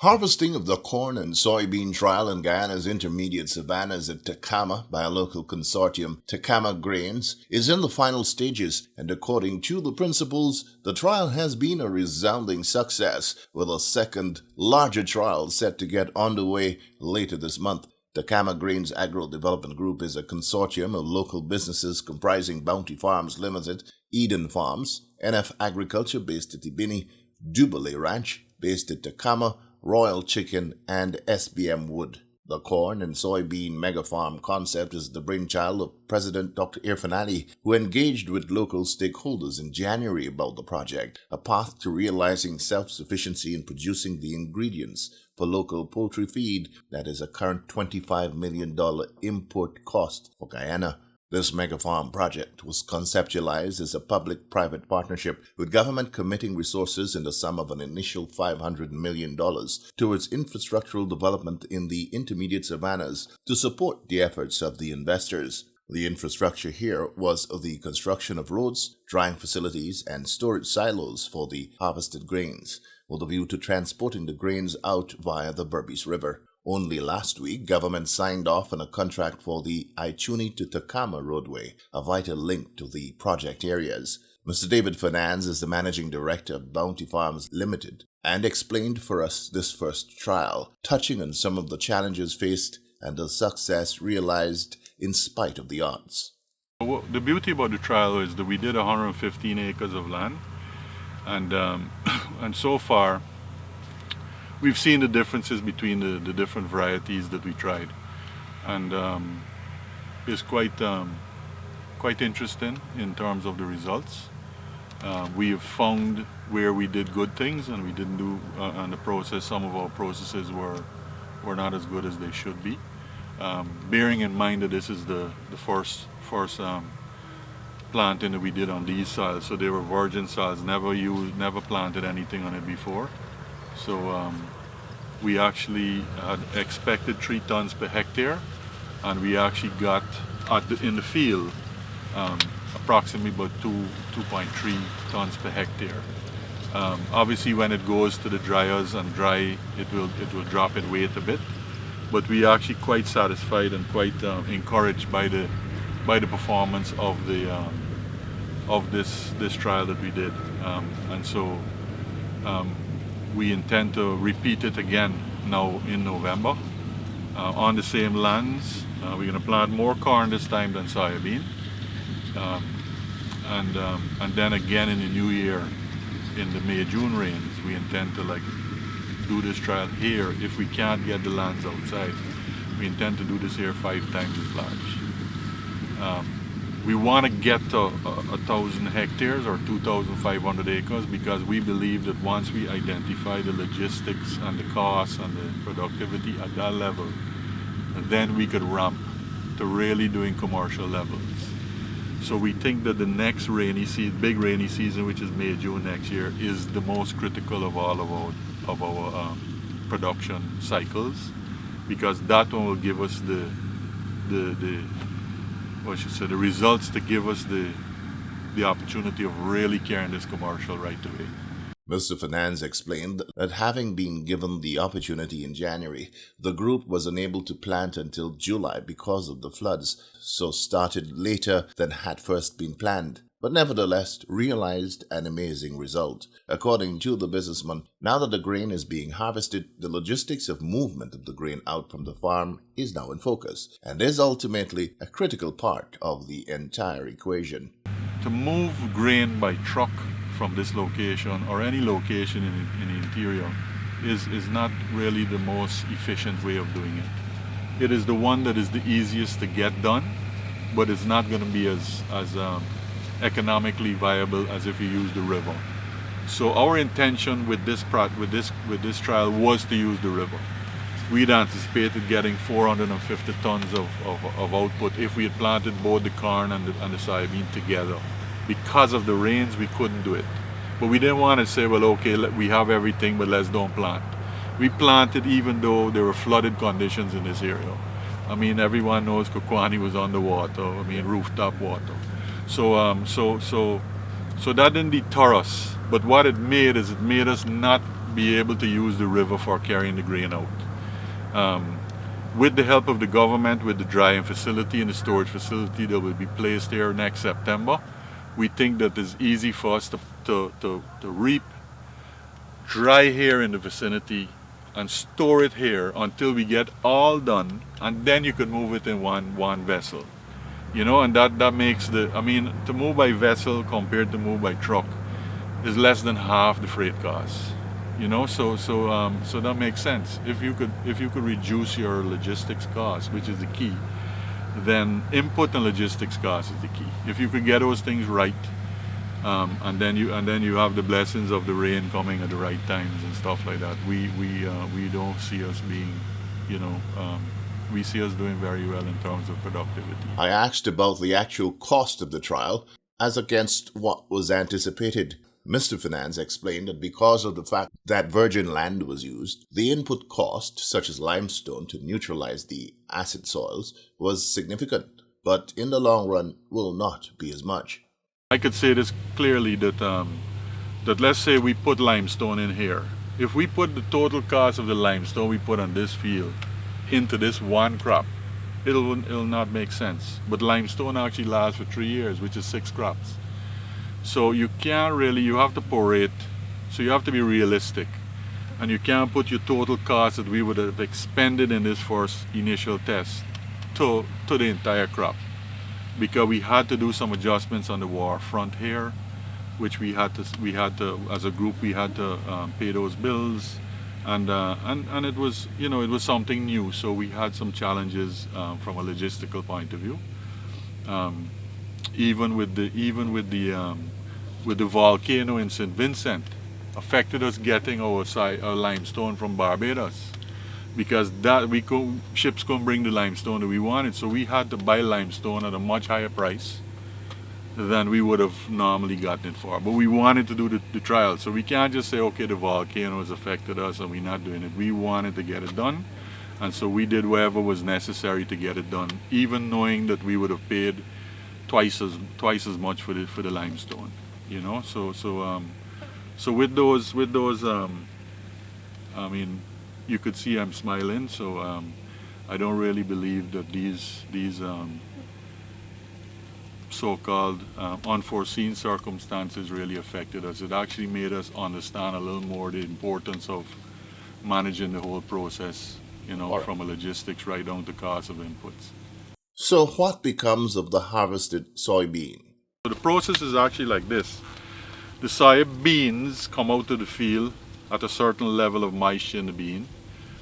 Harvesting of the corn and soybean trial in Guyana's intermediate savannas at Tacama by a local consortium, Tacama Grains, is in the final stages, and according to the principals, the trial has been a resounding success, with a second, larger trial set to get underway later this month. Tacama Grains Agro Development Group is a consortium of local businesses comprising Bounty Farms Limited, Eden Farms, NF Agriculture based at Ibini, Jubilee Ranch based at Tacama, Royal Chicken, and SBM Wood. The corn and soybean mega farm concept is the brainchild of President Dr. Irfan Ali, who engaged with local stakeholders in January about the project, a path to realizing self-sufficiency in producing the ingredients for local poultry feed that is a current $25 million import cost for Guyana. This mega farm project was conceptualized as a public-private partnership, with government committing resources in the sum of an initial $500 million towards infrastructural development in the intermediate savannas to support the efforts of the investors. The infrastructure here was the construction of roads, drying facilities, and storage silos for the harvested grains, with a view to transporting the grains out via the Berbice River. Only last week, government signed off on a contract for the Ichuni to Tacama roadway, a vital link to the project areas. Mr. David Fernandes is the managing director of Bounty Farms Limited and explained for us this first trial, touching on some of the challenges faced and the success realized in spite of the odds. Well, the beauty about the trial is that we did 115 acres of land, and and so far we've seen the differences between the different varieties that we tried, and it's quite interesting in terms of the results. We have found where we did good things and we didn't do, and the process, some of our processes were not as good as they should be. Bearing in mind that this is the first planting that we did on these soils, so they were virgin soils, never planted anything on it before. So we actually had expected 3 tons per hectare, and we actually got in the field approximately about 2.3 tons per hectare. Obviously, when it goes to the dryers and dry, it will drop in weight a bit, but we are actually quite satisfied and quite encouraged by the performance of this trial that we did, and so. We intend to repeat it again now in November on the same lands. We're going to plant more corn this time than soybean, and then again in the new year, in the May-June rains, we intend to do this trial here. If we can't get the lands outside, we intend to do this here 5 times as large. We want to get to 1,000 hectares or 2,500 acres, because we believe that once we identify the logistics and the costs and the productivity at that level, then we could ramp to really doing commercial levels. So we think that the next big rainy season, which is May, June next year, is the most critical of all of our production cycles, because that one will give us the results to give us the opportunity of really carrying this commercial right away. Mr. Fernandes explained that having been given the opportunity in January, the group was unable to plant until July because of the floods, so started later than had first been planned, but nevertheless realized an amazing result. According to the businessman, now that the grain is being harvested, the logistics of movement of the grain out from the farm is now in focus, and is ultimately a critical part of the entire equation. To move grain by truck from this location or any location in the interior is not really the most efficient way of doing it. It is the one that is the easiest to get done, but it's not going to be as economically viable as if you use the river. So our intention with this trial was to use the river. We'd anticipated getting 450 tons of output if we had planted both the corn and the soybean together. Because of the rains, we couldn't do it. But we didn't want to say, well, okay, we have everything, but let's don't plant. We planted even though there were flooded conditions in this area. I mean, everyone knows Kokwani was underwater, rooftop water. So that didn't deter us. But what it made is it made us not be able to use the river for carrying the grain out. Um, with the help of the government, with the drying facility and the storage facility that will be placed here next September, we think that it's easy for us to reap dry here in the vicinity and store it here until we get all done, and then you could move it in one vessel. You know, and that makes I mean, to move by vessel compared to move by truck is less than half the freight costs. You know, so that makes sense. If you could reduce your logistics costs, which is the key, then input and logistics costs is the key. If you could get those things right, and then you have the blessings of the rain coming at the right times and stuff like that. We don't see us being, you know, we see us doing very well in terms of productivity. I asked about the actual cost of the trial as against what was anticipated. Mr. Finance explained that because of the fact that virgin land was used, the input cost, such as limestone to neutralize the acid soils, was significant, but in the long run will not be as much. I could say this clearly that that let's say we put limestone in here. If we put the total cost of the limestone we put on this field into this one crop, it'll not make sense. But limestone actually lasts for 3 years, which is 6 crops. So you can't really, you have to prorate, so you have to be realistic. And you can't put your total cost that we would have expended in this first initial test to the entire crop. Because we had to do some adjustments on the war front here, which we had to, as a group, we had to pay those bills. And it was, you know, it was something new, so we had some challenges from a logistical point of view. Even with the volcano in St. Vincent, affected us getting our limestone from Barbados, because ships couldn't bring the limestone that we wanted, so we had to buy limestone at a much higher price than we would have normally gotten it for. But we wanted to do the trial, so we can't just say, okay, the volcano has affected us and we're not doing it. We wanted to get it done, and so we did whatever was necessary to get it done, even knowing that we would have paid twice as much for the limestone. You know, so with those I mean, you could see I'm smiling, so I don't really believe that these so-called unforeseen circumstances really affected us. It actually made us understand a little more the importance of managing the whole process, you know, from a logistics right down to cost of inputs. So what becomes of the harvested soybean? So the process is actually like this. The soybeans come out of the field at a certain level of moisture in the bean.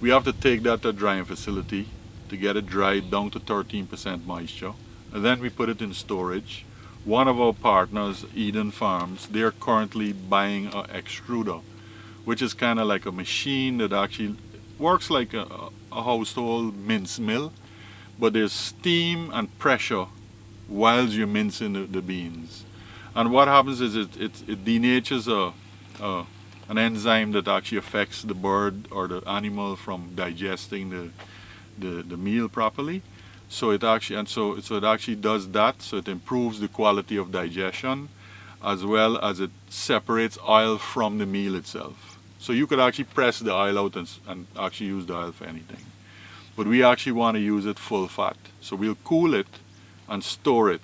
We have to take that to a drying facility to get it dried down to 13% moisture. And then we put it in storage. One of our partners, Eden Farms, they're currently buying an extruder, which is kind of like a machine that actually works like a household mince mill, but there's steam and pressure while you're mincing the beans. And what happens is it denatures an enzyme that actually affects the bird or the animal from digesting the meal properly. So it actually it actually does that. So it improves the quality of digestion, as well as it separates oil from the meal itself. So you could actually press the oil out and actually use the oil for anything. But we actually want to use it full fat. So we'll cool it and store it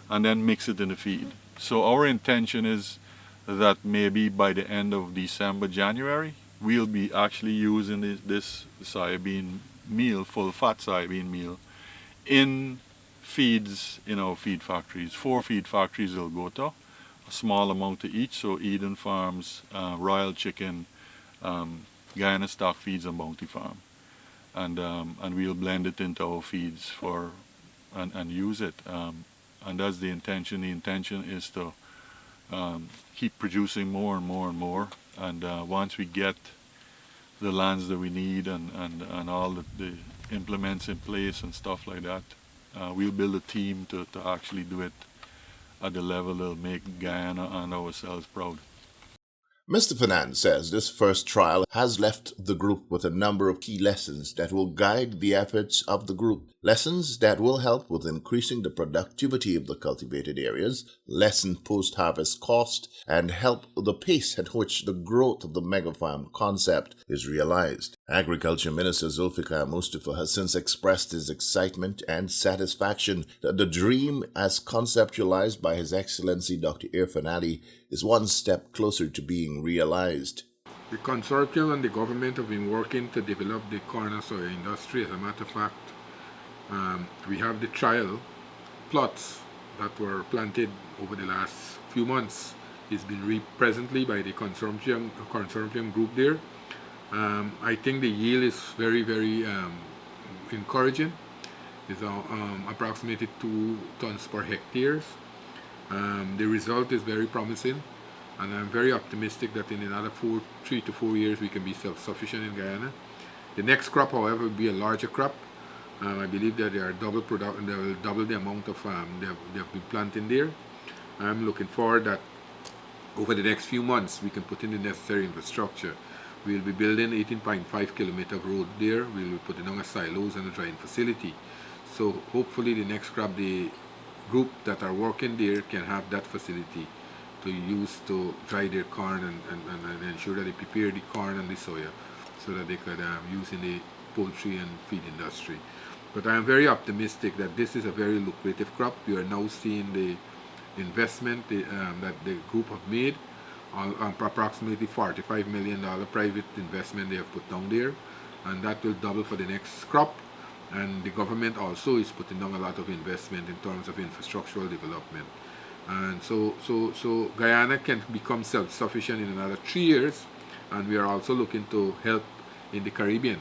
and then mix it in the feed. So our intention is that maybe by the end of December, January, we'll be actually using this soybean meal, full fat soybean meal, in feeds in our feed factories. 4 feed factories will go to, a small amount to each. So Eden Farms, Royal Chicken, Guyana Stock Feeds, and Bounty Farm. And we'll blend it into our feeds and use it. And that's the intention. The intention is to keep producing more and more and more. And once we get the lands that we need and all the implements in place and stuff like that, we'll build a team to actually do it at the level that'll make Guyana and ourselves proud. Mr. Fernand says this first trial has left the group with a number of key lessons that will guide the efforts of the group. Lessons that will help with increasing the productivity of the cultivated areas, lessen post-harvest cost, and help the pace at which the growth of the mega farm concept is realized. Agriculture Minister Zulfikar Mustafa has since expressed his excitement and satisfaction that the dream, as conceptualized by His Excellency Dr. Irfan Ali, is one step closer to being realized. The consortium and the government have been working to develop the corn and soya industry. As a matter of fact, we have the trial plots that were planted over the last few months. It's been reaped presently by the consortium group there. I think the yield is very, very encouraging. It's approximately 2 tons per hectare. The result is very promising, and I'm very optimistic that in another 3 to 4 years we can be self-sufficient in Guyana. The next crop, however, will be a larger crop. I believe that they will double the amount of they've been planting there. I'm looking forward that over the next few months we can put in the necessary infrastructure. We'll be building 18.5 kilometer of road there. We'll be putting on a silos and a drying facility. So hopefully the next crop, the group that are working there can have that facility to use to dry their corn and ensure that they prepare the corn and the soya so that they could use in the poultry and feed industry. But I am very optimistic that this is a very lucrative crop. We are now seeing the investment that the group have made on approximately $45 million private investment they have put down there, and that will double for the next crop. And the government also is putting down a lot of investment in terms of infrastructural development. And so Guyana can become self-sufficient in another 3 years, and we are also looking to help in the Caribbean,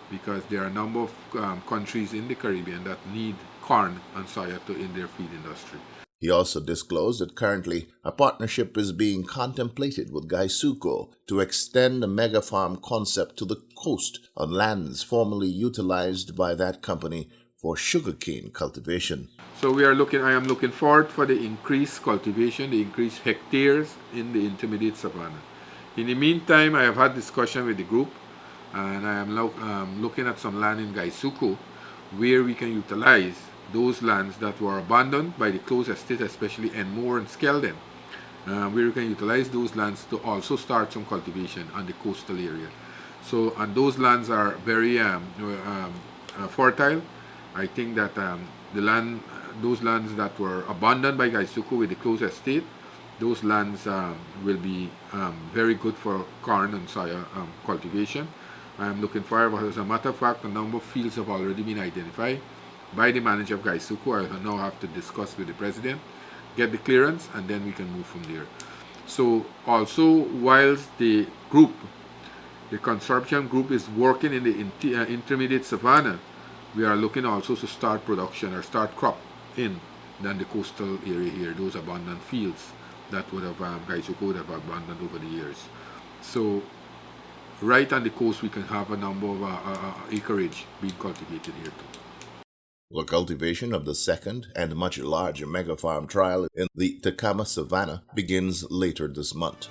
because there are a number of countries in the Caribbean that need corn and soya in their feed industry. He also disclosed that currently a partnership is being contemplated with Gaisuco to extend the mega farm concept to the coast on lands formerly utilized by that company for sugarcane cultivation. So I am looking forward for the increased cultivation, the increased hectares in the intermediate savanna. In the meantime, I have had discussion with the group, and I am now looking at some land in Gaisuco where we can utilize those lands that were abandoned by the closed estate, especially Enmore and Skeldon, where we can utilize those lands to also start some cultivation on the coastal area. So, and those lands are very fertile. I think that those lands that were abandoned by Gaisuco with the closed estate, those lands will be very good for corn and soya cultivation. I am looking forward. As a matter of fact, a number of fields have already been identified by the manager of Gaisuco. I now have to discuss with the president, get the clearance, and then we can move from there. So also, whilst the consortium group is working in the intermediate savanna, we are looking also to start production or start crop in the coastal area here, those abandoned fields that would have Gaisuco would have abandoned over the years. So right on the coast we can have a number of acreage being cultivated here too. The cultivation of the second and much larger mega farm trial in the Takama Savannah begins later this month.